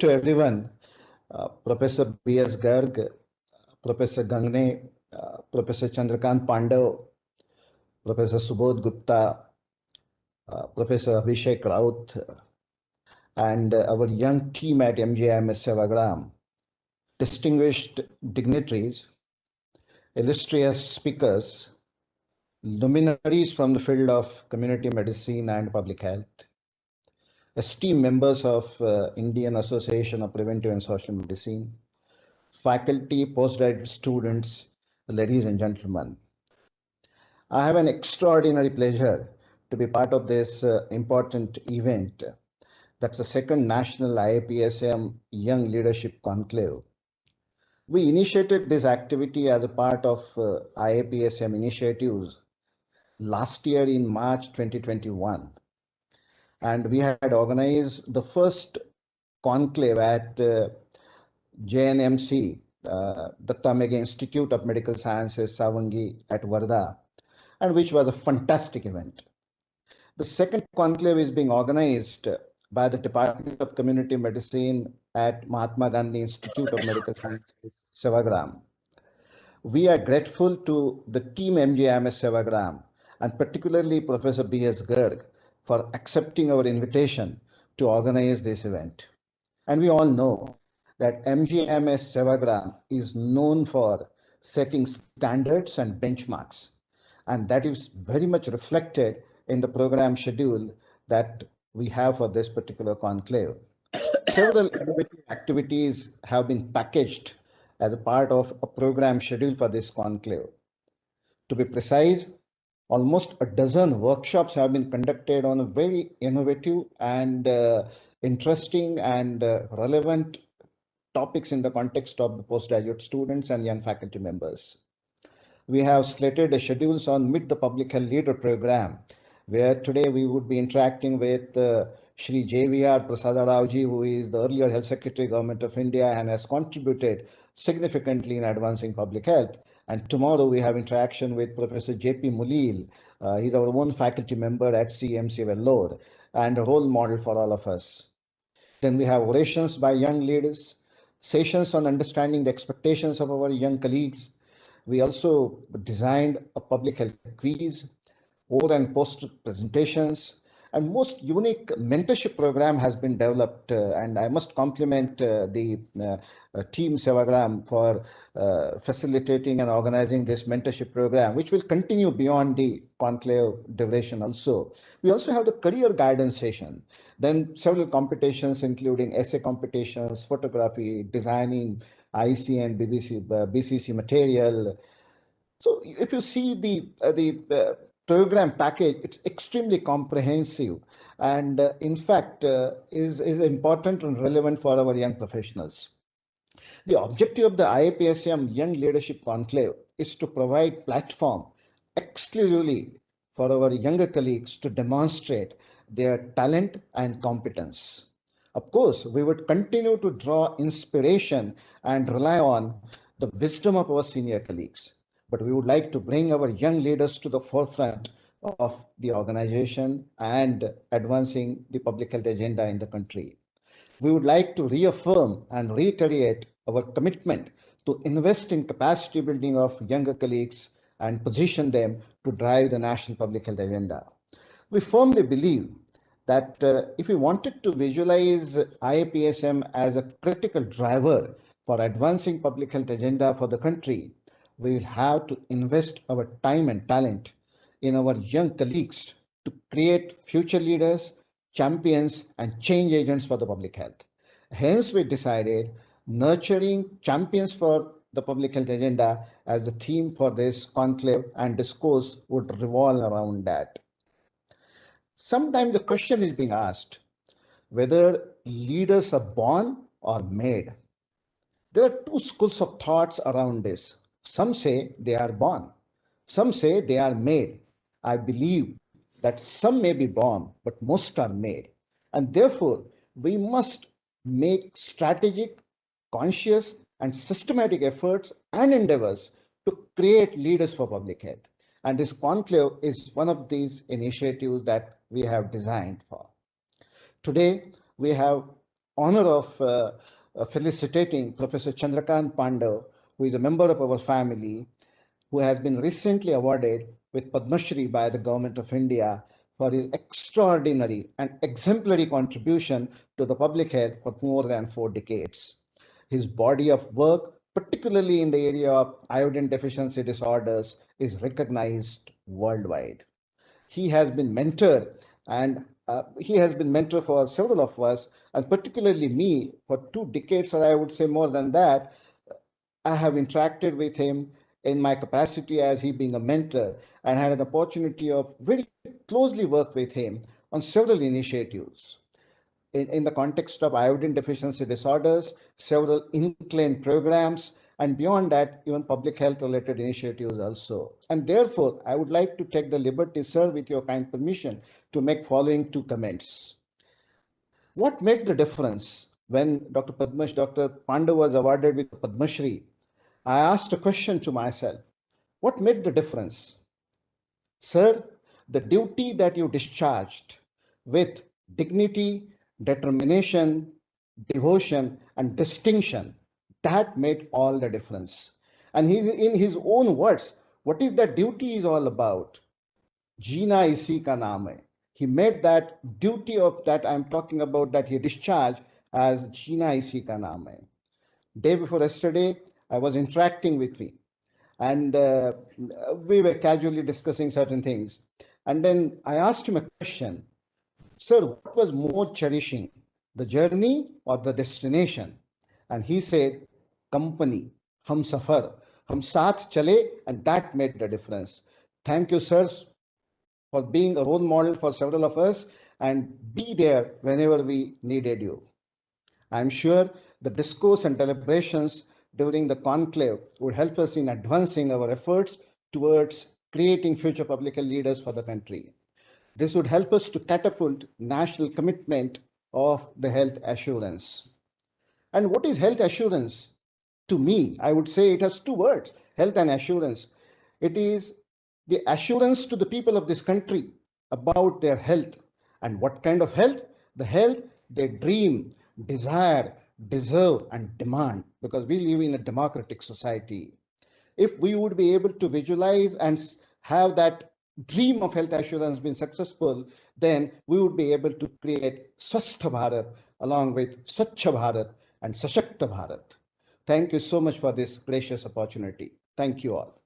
to everyone. Professor B.S. Garg, Professor Gangne, Professor Chandrakant Pandav, Professor Subodh Gupta, Professor Abhishek Raut, and our young team at MGIMS Sevagram, distinguished dignitaries, illustrious speakers, luminaries from the field of community medicine and public health, esteemed members of Indian Association of Preventive and Social Medicine, faculty, postgraduate students, ladies and gentlemen. I have an extraordinary pleasure to be part of this important event. That's the second National IAPSM Young Leadership Conclave. We initiated this activity as a part of IAPSM initiatives last year in March 2021. And we had organized the first conclave at JNMC, Datta Mega Institute of Medical Sciences, Savangi at Varda, and which was a fantastic event. The second conclave is being organized by the Department of Community Medicine at Mahatma Gandhi Institute of Medical Sciences, Sevagram. We are grateful to the team MGIMS Sevagram and particularly Professor B.S. Garg for accepting our invitation to organize this event. And we all know that MGIMS Sevagram is known for setting standards and benchmarks. And that is very much reflected in the program schedule that we have for this particular conclave. Several innovative activities have been packaged as a part of a program schedule for this conclave. To be precise, almost a dozen workshops have been conducted on a very innovative and interesting and relevant topics in the context of the postgraduate students and young faculty members. We have slated schedules on Meet the Public Health Leader program, where today we would be interacting with Shri JVR Prasada Raoji, who is the earlier Health Secretary, Government of India, and has contributed significantly in advancing public health. And tomorrow we have interaction with Professor J.P. Mulil. He's our own faculty member at CMC Vellore and a role model for all of us. Then we have orations by young leaders, sessions on understanding the expectations of our young colleagues. We also designed a public health quiz, over and post presentations, and most unique mentorship program has been developed. And I must compliment the team Sevagram for facilitating and organizing this mentorship program, which will continue beyond the conclave duration also. We also have the career guidance session, then several competitions, including essay competitions, photography, designing, IC and BCC material. So if you see the program package, it's extremely comprehensive and in fact is important and relevant for our young professionals. The objective of the IAPSM Young Leadership Conclave is to provide platform exclusively for our younger colleagues to demonstrate their talent and competence. Of course, we would continue to draw inspiration and rely on the wisdom of our senior colleagues, but we would like to bring our young leaders to the forefront of the organization and advancing the public health agenda in the country. We would like to reaffirm and reiterate our commitment to invest in capacity building of younger colleagues and position them to drive the national public health agenda. We firmly believe that if we wanted to visualize IAPSM as a critical driver for advancing public health agenda for the country, we will have to invest our time and talent in our young colleagues to create future leaders, champions, and change agents for the public health. Hence, we decided nurturing champions for the public health agenda as the theme for this conclave, and discourse would revolve around that. Sometimes the question is being asked whether leaders are born or made. There are two schools of thoughts around this. Some say they are born. Some say they are made. I believe that some may be born, but most are made. And therefore, we must make strategic, conscious, and systematic efforts and endeavors to create leaders for public health. And this conclave is one of these initiatives that we have designed for. Today, we have honor of felicitating Professor Chandrakant Pandav, who is a member of our family, who has been recently awarded with Padma Shri by the Government of India for his extraordinary and exemplary contribution to the public health for more than 4 decades. His body of work, particularly in the area of iodine deficiency disorders, is recognized worldwide. He has been mentor and he has been mentor for several of us, and particularly me for 2 decades, or I would say more than that. I have interacted with him in my capacity as he being a mentor, and had an opportunity of very closely work with him on several initiatives in the context of iodine deficiency disorders, several incline programs, and beyond that, even public health related initiatives also. And therefore, I would like to take the liberty, sir, with your kind permission, to make following 2 comments. What made the difference when Dr. Pandu was awarded with Padma Shri? I asked a question to myself. What made the difference? Sir, the duty that you discharged with dignity, determination, devotion, and distinction, that made all the difference. And he, in his own words, what is that duty is all about? Jina isi ka naam hai. He made that duty of that I'm talking about that he discharged as Jina isi ka naam hai. Day before yesterday, I was interacting with me, and we were casually discussing certain things. And then I asked him a question, sir, what was more cherishing, the journey or the destination? And he said, company, hum safar, hum saath chale, and that made the difference. Thank you, sirs, for being a role model for several of us and be there whenever we needed you. I'm sure the discourse and deliberations during the conclave would help us in advancing our efforts towards creating future public health leaders for the country. This would help us to catapult national commitment of the health assurance. And what is health assurance? To me, I would say it has 2 words, health and assurance. It is the assurance to the people of this country about their health. And what kind of health? The health they dream, desire, deserve, and demand, because we live in a democratic society. If we would be able to visualize and have that dream of health assurance been successful, then we would be able to create Swasth Bharat along with Swachh Bharat and Sashakta Bharat. Thank you so much for this gracious opportunity. Thank you all.